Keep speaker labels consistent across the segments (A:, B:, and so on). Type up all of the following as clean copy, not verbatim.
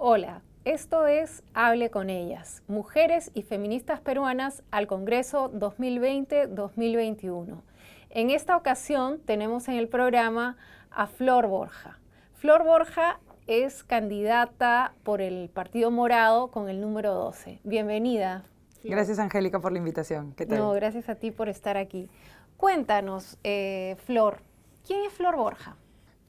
A: Hola, esto es Hable con ellas, mujeres y feministas peruanas al Congreso 2020-2021. En esta ocasión tenemos en el programa a Flor Borja. Flor Borja es candidata por el Partido Morado con el número 12. Bienvenida, Flor.
B: Gracias, Angélica, por la invitación. ¿Qué tal?
A: No, gracias a ti por estar aquí. Cuéntanos, Flor, ¿quién es Flor Borja?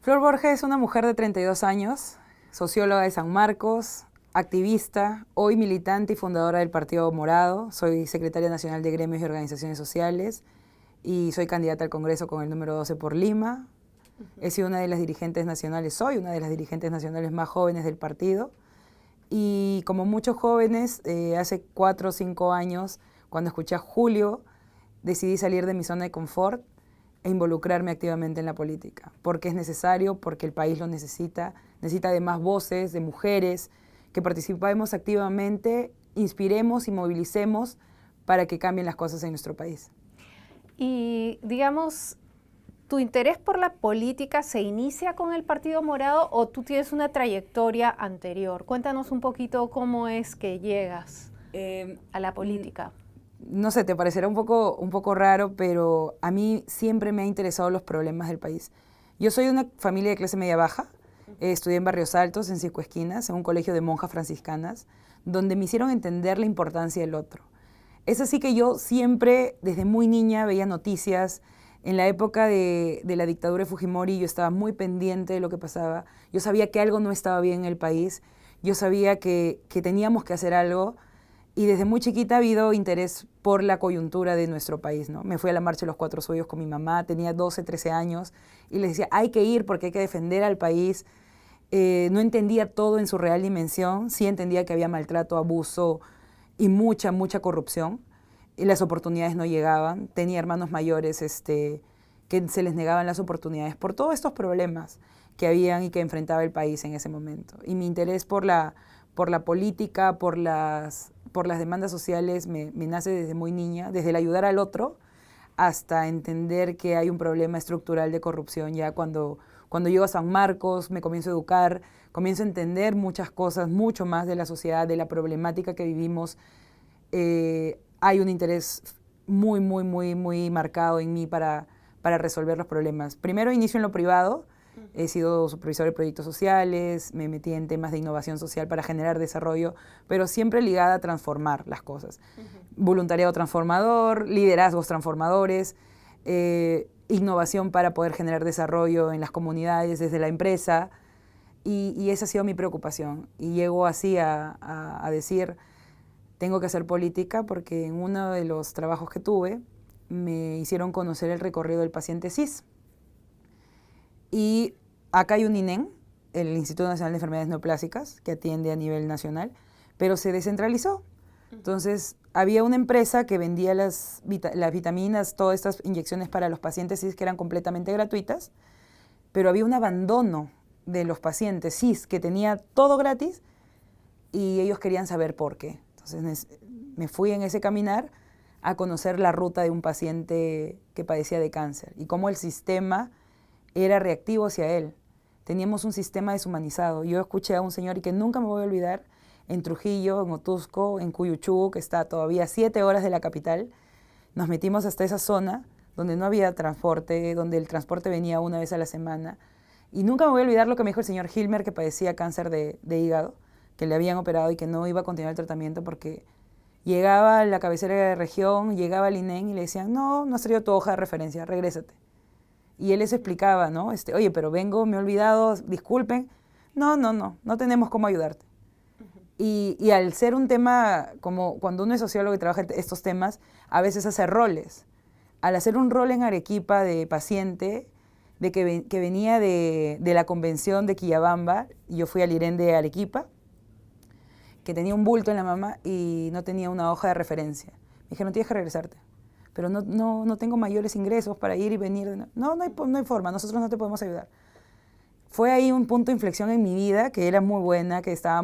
B: Flor Borja es una mujer de 32 años, socióloga de San Marcos, activista, hoy militante y fundadora del Partido Morado. Soy secretaria nacional de gremios y organizaciones sociales y soy candidata al Congreso con el número 12 por Lima. He sido una de las dirigentes nacionales, soy una de las dirigentes nacionales más jóvenes del partido. Y como muchos jóvenes, hace 4 o 5 años, cuando escuché a Julio, decidí salir de mi zona de confort e involucrarme activamente en la política, porque es necesario, porque el país lo necesita de más voces, de mujeres, que participemos activamente, inspiremos y movilicemos para que cambien las cosas en nuestro país.
A: Y digamos, ¿tu interés por la política se inicia con el Partido Morado o tú tienes una trayectoria anterior? Cuéntanos un poquito cómo es que llegas a la política.
B: No sé, te parecerá un poco raro, pero a mí siempre me han interesado los problemas del país. Yo soy de una familia de clase media baja, estudié en Barrios Altos, en Cinco Esquinas, en un colegio de monjas franciscanas, donde me hicieron entender la importancia del otro. Es así que yo siempre, desde muy niña, veía noticias. En la época de la dictadura de Fujimori yo estaba muy pendiente de lo que pasaba. Yo sabía que algo no estaba bien en el país. Yo sabía que teníamos que hacer algo. Y desde muy chiquita ha habido interés por la coyuntura de nuestro país, ¿no? Me fui a la Marcha de los Cuatro Sueños con mi mamá, tenía 12, 13 años, y les decía, hay que ir porque hay que defender al país. No entendía todo en su real dimensión, sí entendía que había maltrato, abuso y mucha corrupción, y las oportunidades no llegaban. Tenía hermanos mayores que se les negaban las oportunidades por todos estos problemas que habían y que enfrentaba el país en ese momento. Y mi interés por la política, por las demandas sociales me nace desde muy niña, desde el ayudar al otro hasta entender que hay un problema estructural de corrupción. Ya cuando llego a San Marcos me comienzo a educar, comienzo a entender muchas cosas, mucho más de la sociedad, de la problemática que vivimos. Hay un interés muy marcado en mí para resolver los problemas. Primero inicio en lo privado. He sido supervisor de proyectos sociales, me metí en temas de innovación social para generar desarrollo, pero siempre ligada a transformar las cosas. Voluntariado transformador, liderazgos transformadores, innovación para poder generar desarrollo en las comunidades desde la empresa, y esa ha sido mi preocupación. Y llego así a decir, tengo que hacer política porque en uno de los trabajos que tuve me hicieron conocer el recorrido del paciente cis. Y acá hay un INEN, el Instituto Nacional de Enfermedades Neoplásicas, que atiende a nivel nacional, pero se descentralizó. Entonces, había una empresa que vendía las vitaminas, todas estas inyecciones para los pacientes cis que eran completamente gratuitas, pero había un abandono de los pacientes cis que tenía todo gratis y ellos querían saber por qué. Entonces, me fui en ese caminar a conocer la ruta de un paciente que padecía de cáncer y cómo el sistema era reactivo hacia él. Teníamos un sistema deshumanizado. Yo escuché a un señor y que nunca me voy a olvidar, en Trujillo, en Otusco, en Cuyuchú, que está todavía a 7 horas de la capital. Nos metimos hasta esa zona donde no había transporte, donde el transporte venía una vez a la semana. Y nunca me voy a olvidar lo que me dijo el señor Hilmer, que padecía cáncer de hígado, que le habían operado y que no iba a continuar el tratamiento porque llegaba a la cabecera de región, llegaba al INEN y le decían, no has traído tu hoja de referencia, regrésate. Y él les explicaba, ¿no? Oye, pero vengo, me he olvidado, disculpen. No tenemos cómo ayudarte. Y al ser un tema, como cuando uno es sociólogo y trabaja estos temas, a veces hace roles. Al hacer un rol en Arequipa de paciente, que venía de la convención de Quillabamba, y yo fui al IREN de Arequipa, que tenía un bulto en la mama y no tenía una hoja de referencia. Me dijeron, tienes que regresarte. Pero no tengo mayores ingresos para ir y venir. No hay forma, nosotros no te podemos ayudar. Fue ahí un punto de inflexión en mi vida, que era muy buena, que estaba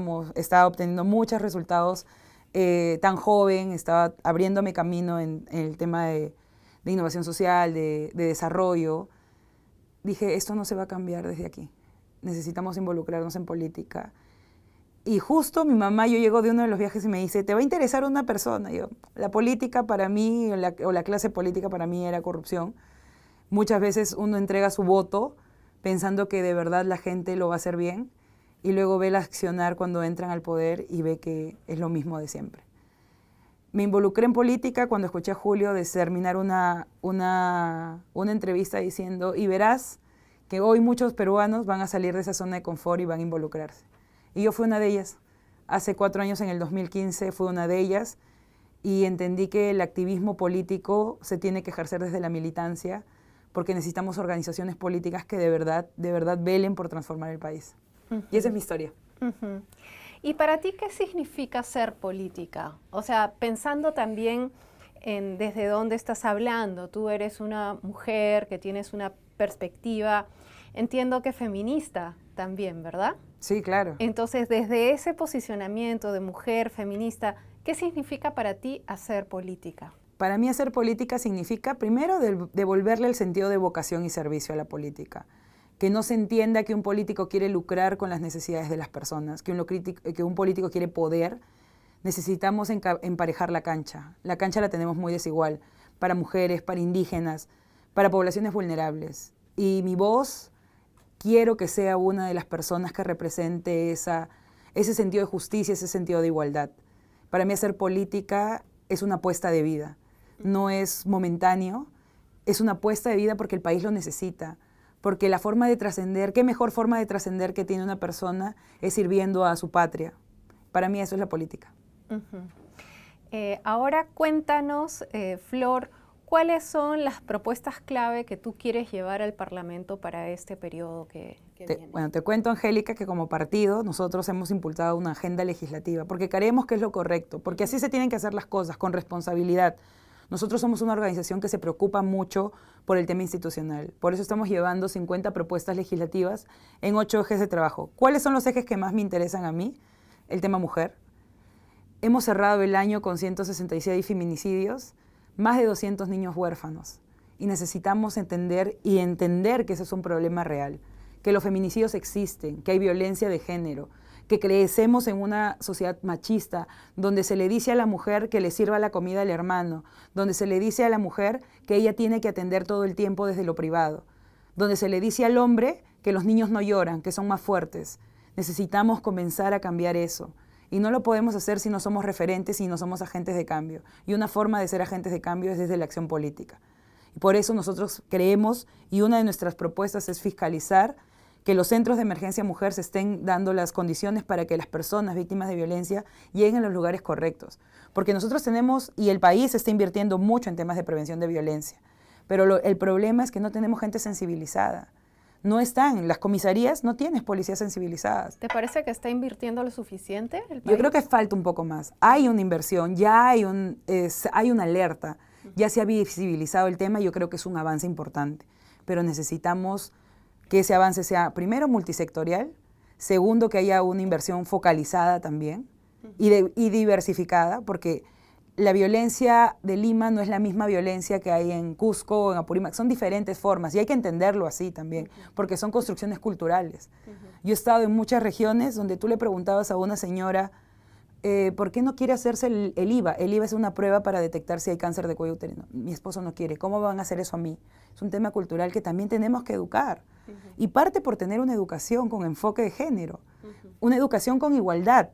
B: obteniendo muchos resultados, tan joven, estaba abriéndome camino en el tema de innovación social, de desarrollo. Dije, esto no se va a cambiar desde aquí. Necesitamos involucrarnos en política. Y justo mi mamá, yo llego de uno de los viajes y me dice, ¿te va a interesar una persona? Y yo, la política para mí, o la clase política para mí era corrupción. Muchas veces uno entrega su voto pensando que de verdad la gente lo va a hacer bien y luego ve el accionar cuando entran al poder y ve que es lo mismo de siempre. Me involucré en política cuando escuché a Julio terminar una entrevista diciendo, y verás que hoy muchos peruanos van a salir de esa zona de confort y van a involucrarse. Y yo fui una de ellas. Hace 4 años, en el 2015, fui una de ellas y entendí que el activismo político se tiene que ejercer desde la militancia porque necesitamos organizaciones políticas que de verdad velen por transformar el país. Y esa es mi historia.
A: ¿Y para ti qué significa ser política? O sea, pensando también en desde dónde estás hablando. Tú eres una mujer que tienes una perspectiva, entiendo que feminista también, ¿verdad?
B: Sí, claro.
A: Entonces, desde ese posicionamiento de mujer feminista, ¿qué significa para ti hacer política?
B: Para mí hacer política significa, primero, devolverle el sentido de vocación y servicio a la política. Que no se entienda que un político quiere lucrar con las necesidades de las personas, que un político quiere poder. Necesitamos emparejar la cancha. La cancha la tenemos muy desigual, para mujeres, para indígenas, para poblaciones vulnerables. Y mi voz, quiero que sea una de las personas que represente ese sentido de justicia, ese sentido de igualdad. Para mí hacer política es una apuesta de vida. No es momentáneo, es una apuesta de vida porque el país lo necesita. Porque la forma de trascender, qué mejor forma de trascender que tiene una persona es sirviendo a su patria. Para mí eso es la política.
A: Ahora cuéntanos, Flor, ¿cuáles son las propuestas clave que tú quieres llevar al Parlamento para este periodo que viene?
B: Bueno, te cuento, Angélica, que como partido nosotros hemos impulsado una agenda legislativa porque creemos que es lo correcto, porque así se tienen que hacer las cosas, con responsabilidad. Nosotros somos una organización que se preocupa mucho por el tema institucional. Por eso estamos llevando 50 propuestas legislativas en 8 ejes de trabajo. ¿Cuáles son los ejes que más me interesan a mí? El tema mujer. Hemos cerrado el año con 166 feminicidios, más de 200 niños huérfanos. Y necesitamos entender que ese es un problema real, que los feminicidios existen, que hay violencia de género, que crecemos en una sociedad machista, donde se le dice a la mujer que le sirva la comida al hermano, donde se le dice a la mujer que ella tiene que atender todo el tiempo desde lo privado, donde se le dice al hombre que los niños no lloran, que son más fuertes. Necesitamos comenzar a cambiar eso. Y no lo podemos hacer si no somos referentes y no somos agentes de cambio. Y una forma de ser agentes de cambio es desde la acción política. Y por eso nosotros creemos, y una de nuestras propuestas es fiscalizar que los centros de emergencia mujer se estén dando las condiciones para que las personas víctimas de violencia lleguen a los lugares correctos. Porque nosotros tenemos, y el país está invirtiendo mucho en temas de prevención de violencia, pero el problema es que no tenemos gente sensibilizada. No están, las comisarías no tienes policías sensibilizadas.
A: ¿Te parece que está invirtiendo lo suficiente el país?
B: Yo creo que falta un poco más. Hay una inversión, ya hay una alerta, ya se ha visibilizado el tema y yo creo que es un avance importante. Pero necesitamos que ese avance sea, primero, multisectorial, segundo, que haya una inversión focalizada también y diversificada, porque la violencia de Lima no es la misma violencia que hay en Cusco o en Apurímac, son diferentes formas y hay que entenderlo así también, porque son construcciones culturales. Yo he estado en muchas regiones donde tú le preguntabas a una señora, ¿por qué no quiere hacerse el IVA? El IVA es una prueba para detectar si hay cáncer de cuello uterino. Mi esposo no quiere. ¿Cómo van a hacer eso a mí? Es un tema cultural que también tenemos que educar. Y parte por tener una educación con enfoque de género, una educación con igualdad.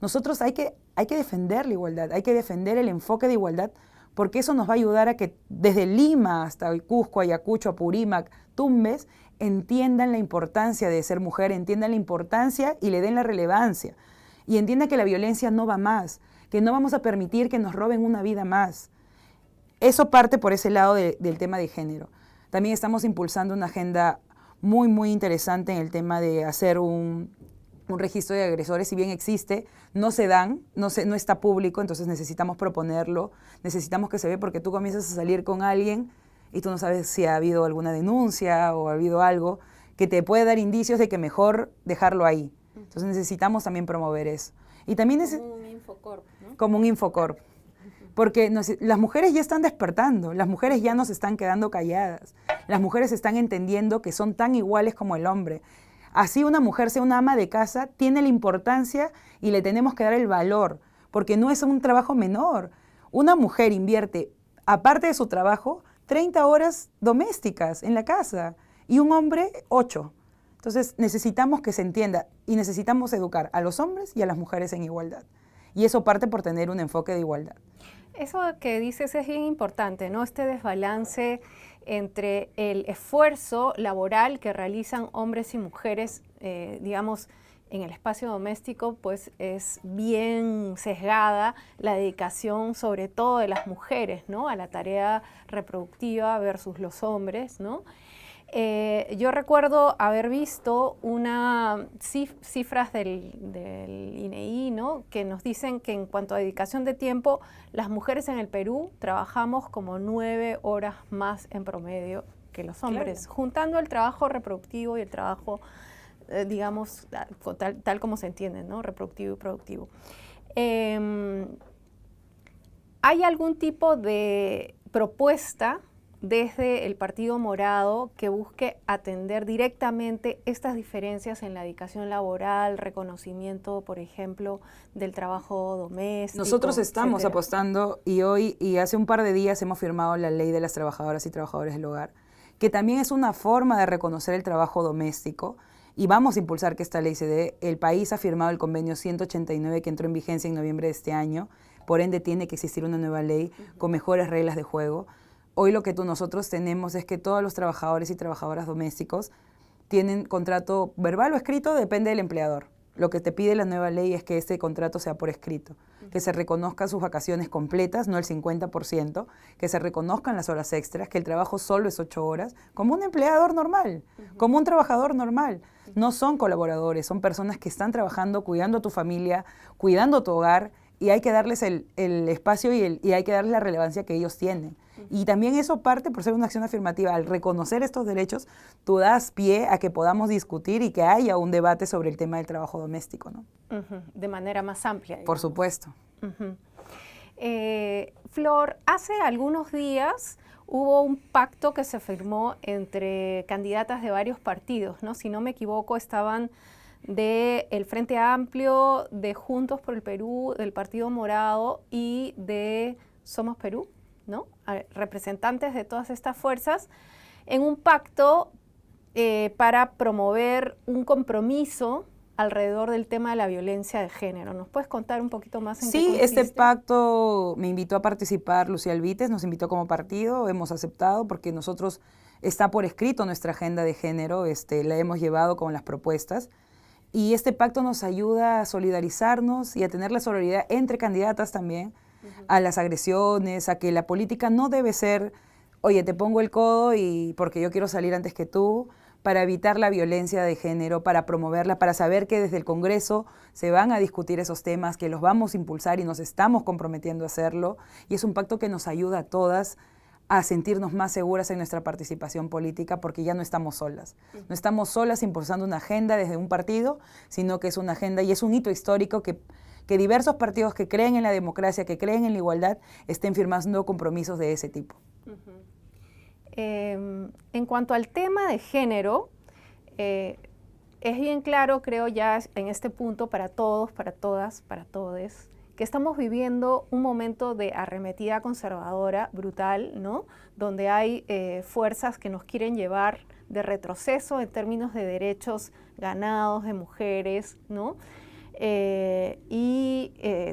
B: Nosotros hay que defender la igualdad, hay que defender el enfoque de igualdad, porque eso nos va a ayudar a que desde Lima hasta Cusco, Ayacucho, Apurímac, Tumbes, entiendan la importancia de ser mujer, entiendan la importancia y le den la relevancia. Y entiendan que la violencia no va más, que no vamos a permitir que nos roben una vida más. Eso parte por ese lado del tema de género. También estamos impulsando una agenda muy, muy interesante en el tema de hacer un registro de agresores. Si bien existe, no está público, entonces necesitamos proponerlo, necesitamos que se vea, porque tú comienzas a salir con alguien y tú no sabes si ha habido alguna denuncia o ha habido algo que te puede dar indicios de que mejor dejarlo ahí. Entonces necesitamos también promover eso. Y también
A: como un Infocorp, ¿no?
B: Como un Infocorp. Porque las mujeres ya están despertando, las mujeres ya no se están quedando calladas, las mujeres están entendiendo que son tan iguales como el hombre. Así una mujer sea una ama de casa, tiene la importancia y le tenemos que dar el valor, porque no es un trabajo menor. Una mujer invierte, aparte de su trabajo, 30 horas domésticas en la casa y un hombre 8. Entonces necesitamos que se entienda y necesitamos educar a los hombres y a las mujeres en igualdad. Y eso parte por tener un enfoque de igualdad.
A: Eso que dices es bien importante, ¿no? Este desbalance entre el esfuerzo laboral que realizan hombres y mujeres, digamos, en el espacio doméstico, pues es bien sesgada la dedicación, sobre todo de las mujeres, ¿no? A la tarea reproductiva versus los hombres, ¿no? Yo recuerdo haber visto unas cifras del INEI, ¿no? Que nos dicen que en cuanto a dedicación de tiempo, las mujeres en el Perú trabajamos como 9 horas más en promedio que los hombres, claro, juntando el trabajo reproductivo y el trabajo, digamos, tal como se entiende, ¿no? Reproductivo y productivo. ¿Hay algún tipo de propuesta desde el Partido Morado que busque atender directamente estas diferencias en la dedicación laboral, reconocimiento, por ejemplo, del trabajo doméstico?
B: Nosotros estamos apostando y hace un par de días hemos firmado la Ley de las Trabajadoras y Trabajadores del Hogar, que también es una forma de reconocer el trabajo doméstico, y vamos a impulsar que esta ley se dé. El país ha firmado el convenio 189 que entró en vigencia en noviembre de este año, por ende tiene que existir una nueva ley con mejores reglas de juego. Hoy lo que nosotros tenemos es que todos los trabajadores y trabajadoras domésticos tienen contrato verbal o escrito, depende del empleador. Lo que te pide la nueva ley es que ese contrato sea por escrito, que se reconozcan sus vacaciones completas, no el 50%, que se reconozcan las horas extras, que el trabajo solo es 8 horas, como un empleador normal, como un trabajador normal. No son colaboradores, son personas que están trabajando, cuidando a tu familia, cuidando tu hogar, y hay que darles el espacio y hay que darles la relevancia que ellos tienen. Y también eso parte por ser una acción afirmativa. Al reconocer estos derechos, tú das pie a que podamos discutir y que haya un debate sobre el tema del trabajo doméstico, ¿no?
A: De manera más amplia, digamos.
B: Por supuesto.
A: Flor, hace algunos días hubo un pacto que se firmó entre candidatas de varios partidos, ¿no? Si no me equivoco, estaban del Frente Amplio, de Juntos por el Perú, del Partido Morado y de Somos Perú, ¿no? Representantes de todas estas fuerzas en un pacto para promover un compromiso alrededor del tema de la violencia de género. ¿Nos puedes contar un poquito más en qué consiste?
B: Sí, este pacto me invitó a participar Lucía Alvites, nos invitó como partido, hemos aceptado porque nosotros está por escrito nuestra agenda de género, la hemos llevado con las propuestas. Y este pacto nos ayuda a solidarizarnos y a tener la solidaridad entre candidatas también a las agresiones, a que la política no debe ser, oye, te pongo el codo y porque yo quiero salir antes que tú, para evitar la violencia de género, para promoverla, para saber que desde el Congreso se van a discutir esos temas, que los vamos a impulsar y nos estamos comprometiendo a hacerlo. Y es un pacto que nos ayuda a todas a sentirnos más seguras en nuestra participación política porque ya no estamos solas. No estamos solas impulsando una agenda desde un partido, sino que es una agenda y es un hito histórico que diversos partidos que creen en la democracia, que creen en la igualdad, estén firmando compromisos de ese tipo.
A: En cuanto al tema de género, es bien claro, creo ya en este punto para todos, para todas, para todes, que estamos viviendo un momento de arremetida conservadora brutal, ¿no? Donde hay fuerzas que nos quieren llevar de retroceso en términos de derechos ganados de mujeres, ¿no?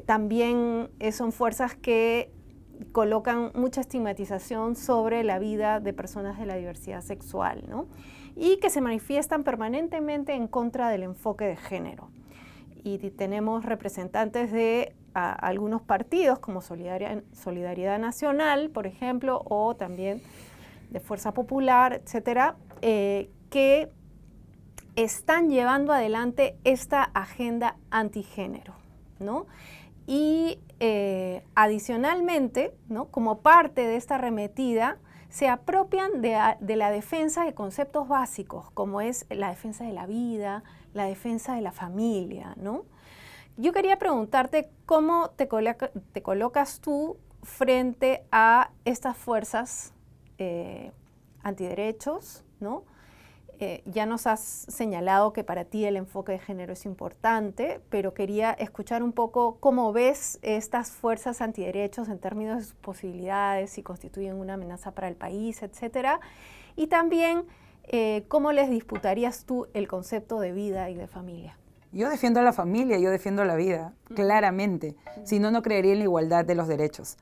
A: También son fuerzas que colocan mucha estigmatización sobre la vida de personas de la diversidad sexual, ¿no? Y que se manifiestan permanentemente en contra del enfoque de género. Y tenemos representantes de algunos partidos como Solidaridad Nacional, por ejemplo, o también de Fuerza Popular, etcétera, que están llevando adelante esta agenda antigénero, ¿no? Y adicionalmente, ¿no?, como parte de esta arremetida, se apropian de la defensa de conceptos básicos, como es la defensa de la vida, la defensa de la familia, ¿no? Yo quería preguntarte cómo te colocas tú frente a estas fuerzas antiderechos, ¿no? Ya nos has señalado que para ti el enfoque de género es importante, pero quería escuchar un poco cómo ves estas fuerzas antiderechos en términos de sus posibilidades, si constituyen una amenaza para el país, etcétera. Y también, ¿cómo les disputarías tú el concepto de vida y de familia?
B: Yo defiendo a la familia, yo defiendo la vida, claramente. Si no, no creería en la igualdad de los derechos.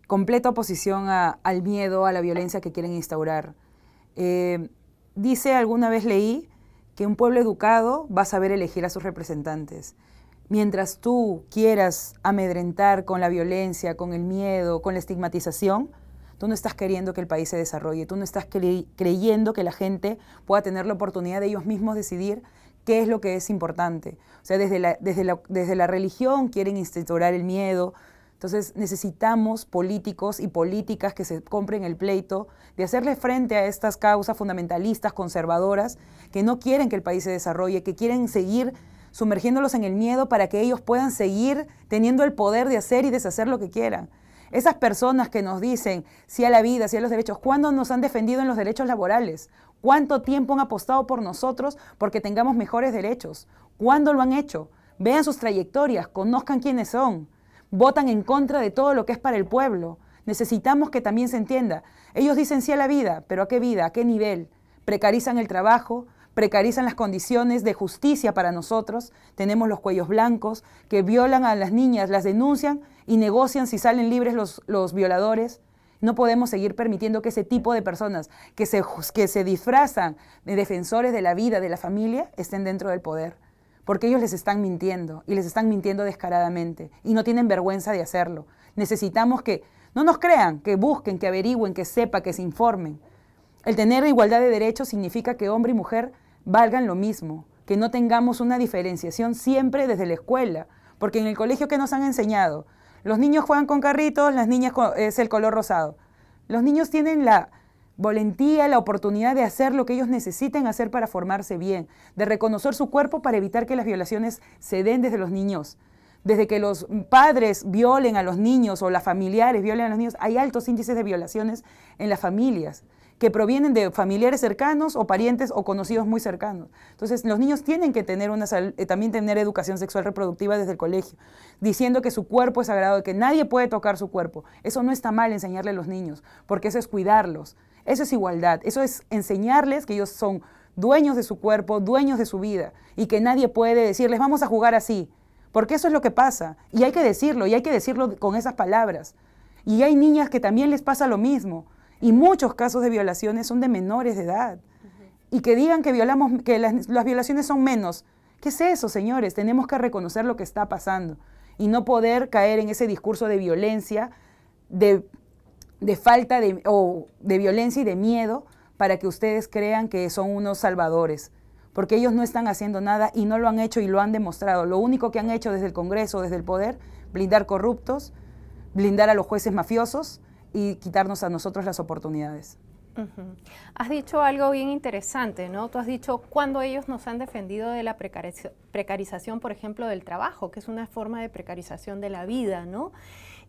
B: Completa oposición al miedo, a la violencia que quieren instaurar. Dice, alguna vez leí, que un pueblo educado va a saber elegir a sus representantes. Mientras tú quieras amedrentar con la violencia, con el miedo, con la estigmatización, tú no estás queriendo que el país se desarrolle, tú no estás creyendo que la gente pueda tener la oportunidad de ellos mismos decidir qué es lo que es importante. O sea, desde la religión quieren instaurar el miedo. Entonces necesitamos políticos y políticas que se compren el pleito de hacerle frente a estas causas fundamentalistas, conservadoras, que no quieren que el país se desarrolle, que quieren seguir sumergiéndolos en el miedo para que ellos puedan seguir teniendo el poder de hacer y deshacer lo que quieran. Esas personas que nos dicen sí a la vida, sí a los derechos, ¿cuándo nos han defendido en los derechos laborales? ¿Cuánto tiempo han apostado por nosotros porque tengamos mejores derechos? ¿Cuándo lo han hecho? Vean sus trayectorias, conozcan quiénes son. Votan en contra de todo lo que es para el pueblo. Necesitamos que también se entienda. Ellos dicen sí a la vida, pero ¿a qué vida? ¿A qué nivel? Precarizan el trabajo, precarizan las condiciones de justicia para nosotros. Tenemos los cuellos blancos que violan a las niñas, las denuncian y negocian si salen libres los violadores. No podemos seguir permitiendo que ese tipo de personas que se disfrazan de defensores de la vida, de la familia, estén dentro del poder. Porque ellos les están mintiendo y les están mintiendo descaradamente y no tienen vergüenza de hacerlo. Necesitamos que no nos crean, que busquen, que averigüen, que sepan, que se informen. El tener igualdad de derechos significa que hombre y mujer valgan lo mismo, que no tengamos una diferenciación siempre desde la escuela, porque en el colegio ¿qué nos han enseñado? Los niños juegan con carritos, las niñas es el color rosado. Los niños tienen la valentía, la oportunidad de hacer lo que ellos necesiten hacer para formarse bien, de reconocer su cuerpo para evitar que las violaciones se den desde los niños. Desde que los padres violen a los niños o las familiares violen a los niños, hay altos índices de violaciones en las familias que provienen de familiares cercanos o parientes o conocidos muy cercanos. Entonces, los niños tienen que tener también tener educación sexual reproductiva desde el colegio, diciendo que su cuerpo es sagrado, que nadie puede tocar su cuerpo. Eso no está mal enseñarle a los niños, porque eso es cuidarlos. Eso es igualdad, eso es enseñarles que ellos son dueños de su cuerpo, dueños de su vida y que nadie puede decirles vamos a jugar así, porque eso es lo que pasa y hay que decirlo con esas palabras. Y hay niñas que también les pasa lo mismo y muchos casos de violaciones son de menores de edad y que digan que las violaciones son menos. ¿Qué es eso, señores? Tenemos que reconocer lo que está pasando y no poder caer en ese discurso de violencia, de falta de violencia y de miedo para que ustedes crean que son unos salvadores, porque ellos no están haciendo nada y no lo han hecho y lo han demostrado. Lo único que han hecho desde el Congreso, desde el poder, blindar corruptos, blindar a los jueces mafiosos y quitarnos a nosotros las oportunidades.
A: Has dicho algo bien interesante, ¿no? Tú has dicho cuando ellos nos han defendido de la precarización, por ejemplo, del trabajo, que es una forma de precarización de la vida, ¿no?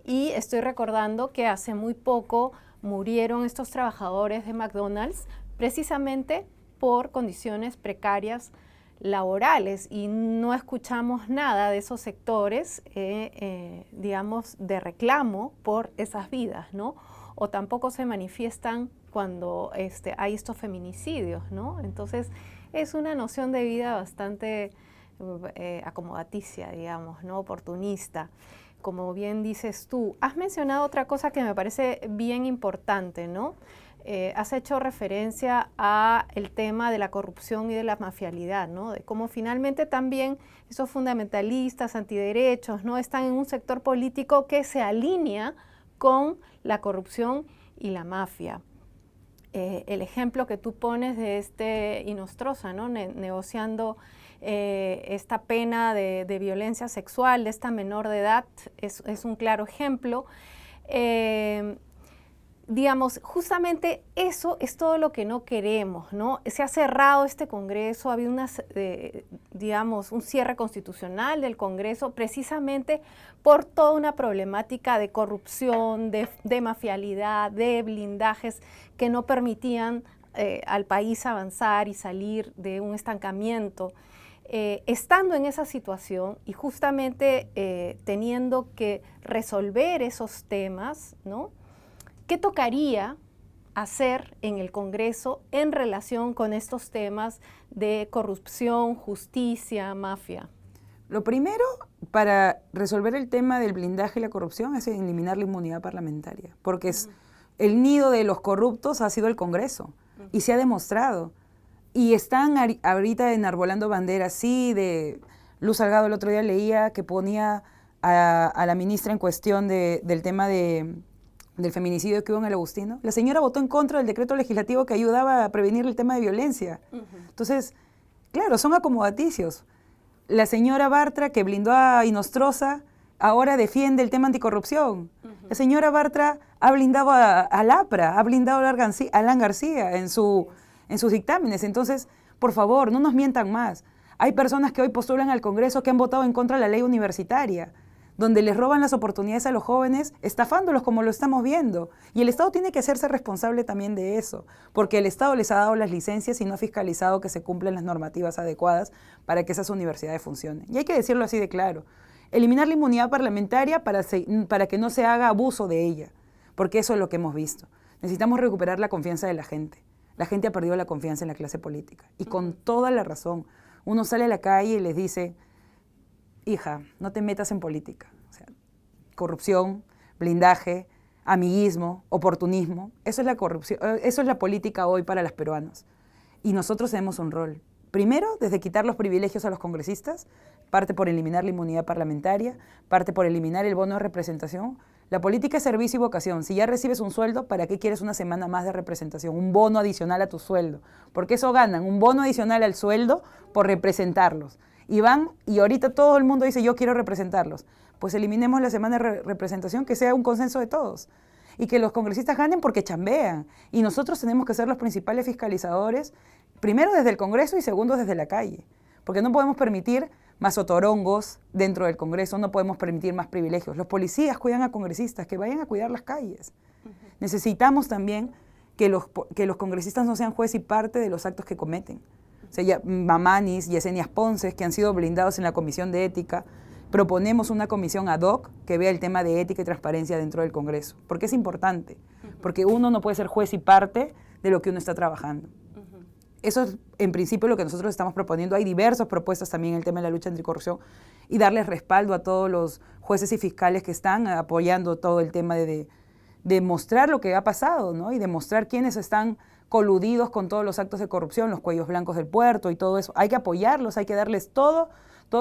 A: Y estoy recordando que hace muy poco murieron estos trabajadores de McDonald's precisamente por condiciones precarias laborales y no escuchamos nada de esos sectores, digamos, de reclamo por esas vidas, ¿no? O tampoco se manifiestan cuando hay estos feminicidios, ¿no? Entonces, es una noción de vida bastante acomodaticia, digamos, ¿no? Oportunista. Como bien dices tú, has mencionado otra cosa que me parece bien importante, ¿no? Has hecho referencia a el tema de la corrupción y de la mafialidad, ¿no? De cómo finalmente también esos fundamentalistas, antiderechos, ¿no? Están en un sector político que se alinea con la corrupción y la mafia. El ejemplo que tú pones de Inostroza, ¿no? Negociando esta pena de violencia sexual de esta menor de edad es un claro ejemplo. Digamos, justamente eso es todo lo que no queremos, ¿no? Se ha cerrado este Congreso, ha habido digamos, un cierre constitucional del Congreso precisamente por toda una problemática de corrupción, de mafialidad, de blindajes que no permitían al país avanzar y salir de un estancamiento. Estando en esa situación y justamente teniendo que resolver esos temas, ¿no? ¿Qué tocaría hacer en el Congreso en relación con estos temas de corrupción, justicia, mafia?
B: Lo primero para resolver el tema del blindaje y la corrupción es eliminar la inmunidad parlamentaria, porque es el nido de los corruptos ha sido el Congreso y se ha demostrado. Y están ahorita enarbolando banderas, sí, de Luz Salgado el otro día leía que ponía a la ministra en cuestión del tema del feminicidio que hubo en el Agustino. La señora votó en contra del decreto legislativo que ayudaba a prevenir el tema de violencia. Entonces, claro, son acomodaticios. La señora Bartra, que blindó a Inostroza, ahora defiende el tema anticorrupción. La señora Bartra ha blindado a Lapra, ha blindado a Alan García en sus dictámenes. Entonces, por favor, no nos mientan más. Hay personas que hoy postulan al Congreso que han votado en contra de la ley universitaria, donde les roban las oportunidades a los jóvenes, estafándolos como lo estamos viendo. Y el Estado tiene que hacerse responsable también de eso, porque el Estado les ha dado las licencias y no ha fiscalizado que se cumplen las normativas adecuadas para que esas universidades funcionen. Y hay que decirlo así de claro. Eliminar la inmunidad parlamentaria para que no se haga abuso de ella, porque eso es lo que hemos visto. Necesitamos recuperar la confianza de la gente. La gente ha perdido la confianza en la clase política y con toda la razón. Uno sale a la calle y les dice, hija, no te metas en política. O sea, corrupción, blindaje, amiguismo, oportunismo, eso es la corrupción, eso es la política hoy para las peruanas. Y nosotros tenemos un rol. Primero, desde quitar los privilegios a los congresistas, parte por eliminar la inmunidad parlamentaria, parte por eliminar el bono de representación. La política es servicio y vocación. Si ya recibes un sueldo, ¿para qué quieres una semana más de representación? Un bono adicional a tu sueldo. Porque eso ganan, un bono adicional al sueldo por representarlos. Y ahorita todo el mundo dice, yo quiero representarlos. Pues eliminemos la semana de representación, que sea un consenso de todos. Y que los congresistas ganen porque chambean. Y nosotros tenemos que ser los principales fiscalizadores, primero desde el Congreso y segundo desde la calle. Porque no podemos permitir más otorongos dentro del Congreso, no podemos permitir más privilegios. Los policías cuidan a congresistas, que vayan a cuidar las calles. Necesitamos también que los congresistas no sean juez y parte de los actos que cometen. O sea, Mamanis, Yesenias Ponce, que han sido blindados en la Comisión de Ética, proponemos una comisión ad hoc que vea el tema de ética y transparencia dentro del Congreso, porque es importante, porque uno no puede ser juez y parte de lo que uno está trabajando. Eso es, en principio, lo que nosotros estamos proponiendo. Hay diversas propuestas también en el tema de la lucha anticorrupción y darles respaldo a todos los jueces y fiscales que están apoyando todo el tema de mostrar lo que ha pasado, ¿no? Y demostrar quiénes están coludidos con todos los actos de corrupción, los cuellos blancos del puerto y todo eso. Hay que apoyarlos, hay que darles todo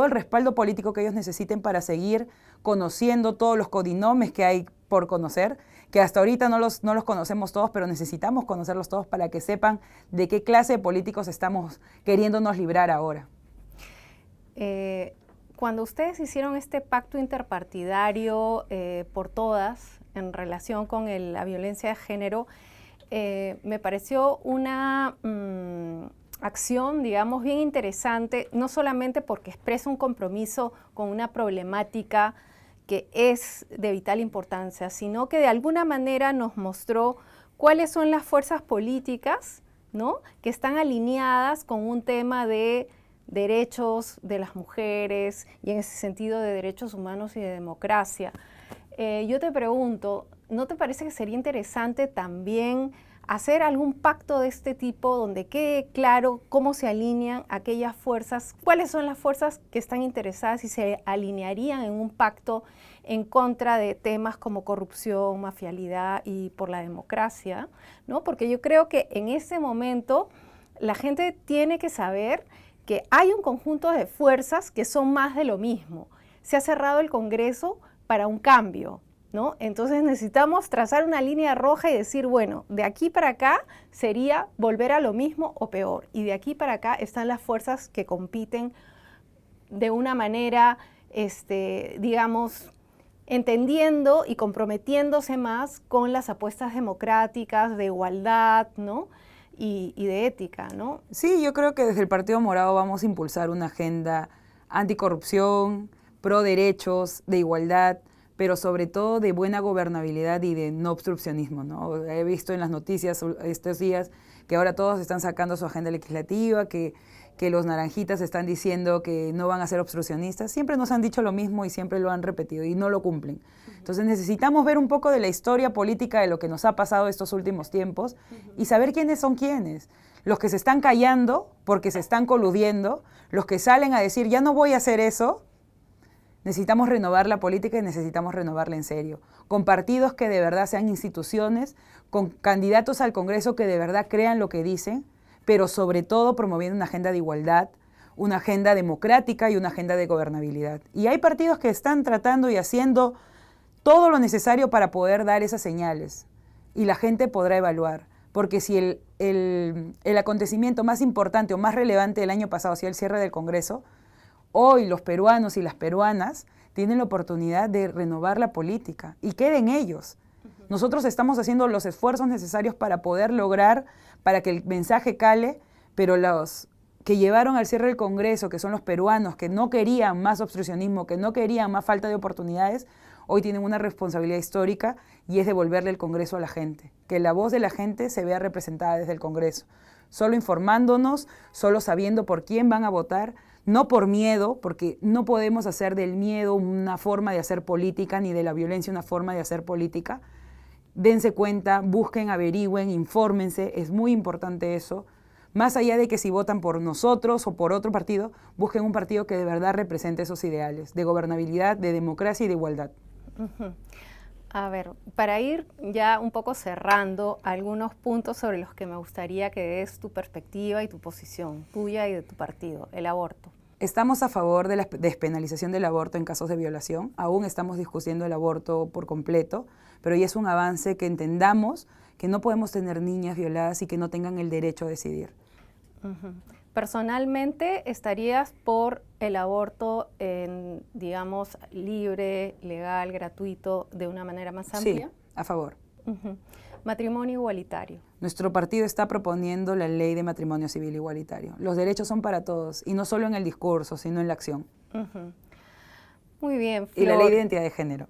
B: el respaldo político que ellos necesiten para seguir conociendo todos los codinomes que hay por conocer, que hasta ahorita no los conocemos todos, pero necesitamos conocerlos todos para que sepan de qué clase de políticos estamos queriéndonos librar ahora.
A: Cuando ustedes hicieron este pacto interpartidario por todas en relación con la violencia de género, me pareció una acción, digamos, bien interesante, no solamente porque expresa un compromiso con una problemática que es de vital importancia, sino que de alguna manera nos mostró cuáles son las fuerzas políticas, ¿no?, que están alineadas con un tema de derechos de las mujeres y en ese sentido de derechos humanos y de democracia. Yo te pregunto, ¿no te parece que sería interesante también hacer algún pacto de este tipo donde quede claro cómo se alinean aquellas fuerzas, cuáles son las fuerzas que están interesadas y se alinearían en un pacto en contra de temas como corrupción, mafialidad y por la democracia, ¿no? Porque yo creo que en ese momento la gente tiene que saber que hay un conjunto de fuerzas que son más de lo mismo. Se ha cerrado el Congreso para un cambio, ¿no? Entonces necesitamos trazar una línea roja y decir, bueno, de aquí para acá sería volver a lo mismo o peor. Y de aquí para acá están las fuerzas que compiten de una manera, digamos, entendiendo y comprometiéndose más con las apuestas democráticas, de igualdad, ¿no?, y de ética, ¿no?
B: Sí, yo creo que desde el Partido Morado vamos a impulsar una agenda anticorrupción, pro derechos, de igualdad, pero sobre todo de buena gobernabilidad y de no obstruccionismo, ¿no? He visto en las noticias estos días que ahora todos están sacando su agenda legislativa, que los naranjitas están diciendo que no van a ser obstruccionistas. Siempre nos han dicho lo mismo y siempre lo han repetido y no lo cumplen. Entonces necesitamos ver un poco de la historia política de lo que nos ha pasado estos últimos tiempos y saber quiénes son quiénes. Los que se están callando porque se están coludiendo, los que salen a decir, ya no voy a hacer eso. Necesitamos renovar la política y necesitamos renovarla en serio, con partidos que de verdad sean instituciones, con candidatos al Congreso que de verdad crean lo que dicen, pero sobre todo promoviendo una agenda de igualdad, una agenda democrática y una agenda de gobernabilidad. Y hay partidos que están tratando y haciendo todo lo necesario para poder dar esas señales, y la gente podrá evaluar, porque si el acontecimiento más importante o más relevante del año pasado ha sido el cierre del Congreso, hoy los peruanos y las peruanas tienen la oportunidad de renovar la política y queden ellos. Nosotros estamos haciendo los esfuerzos necesarios para poder lograr, para que el mensaje cale, pero los que llevaron al cierre del Congreso, que son los peruanos, que no querían más obstruccionismo, que no querían más falta de oportunidades, hoy tienen una responsabilidad histórica y es devolverle el Congreso a la gente, que la voz de la gente se vea representada desde el Congreso, solo informándonos, solo sabiendo por quién van a votar, no por miedo, porque no podemos hacer del miedo una forma de hacer política, ni de la violencia una forma de hacer política. Dense cuenta, busquen, averigüen, infórmense, es muy importante eso. Más allá de que si votan por nosotros o por otro partido, busquen un partido que de verdad represente esos ideales de gobernabilidad, de democracia y de igualdad.
A: A ver, para ir ya un poco cerrando algunos puntos sobre los que me gustaría que des tu perspectiva y tu posición, tuya y de tu partido, el aborto.
B: Estamos a favor de la despenalización del aborto en casos de violación. Aún estamos discutiendo el aborto por completo, pero ya es un avance que entendamos que no podemos tener niñas violadas y que no tengan el derecho a decidir.
A: Personalmente, ¿estarías por el aborto, digamos, libre, legal, gratuito, de una manera más amplia?
B: Sí, a favor.
A: Matrimonio igualitario.
B: Nuestro partido está proponiendo la ley de matrimonio civil igualitario. Los derechos son para todos, y no solo en el discurso, sino en la acción.
A: Muy bien, Flor.
B: Y la ley de identidad de género.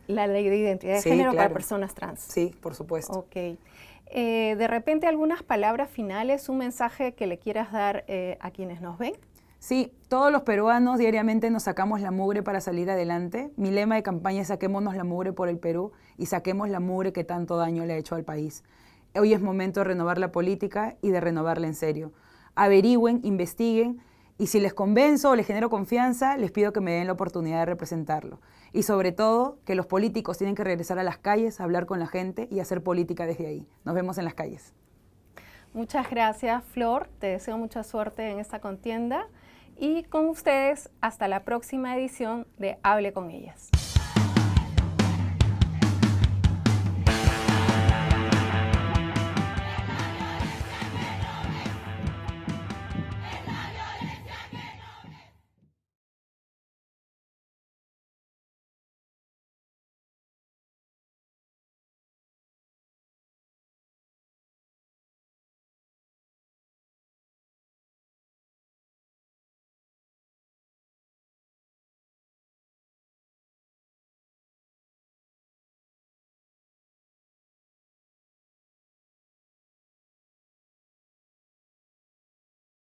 A: La ley de identidad de género para personas trans.
B: Sí, por supuesto.
A: Ok. De repente, algunas palabras finales, un mensaje que le quieras dar a quienes nos ven.
B: Sí, todos los peruanos diariamente nos sacamos la mugre para salir adelante. Mi lema de campaña es saquémonos la mugre por el Perú y saquemos la mugre que tanto daño le ha hecho al país. Hoy es momento de renovar la política y de renovarla en serio. Averigüen, investiguen y si les convenzo o les genero confianza, les pido que me den la oportunidad de representarlo. Y sobre todo, que los políticos tienen que regresar a las calles, a hablar con la gente y hacer política desde ahí. Nos vemos en las calles.
A: Muchas gracias, Flor. Te deseo mucha suerte en esta contienda. Y con ustedes, hasta la próxima edición de Hable con Ellas.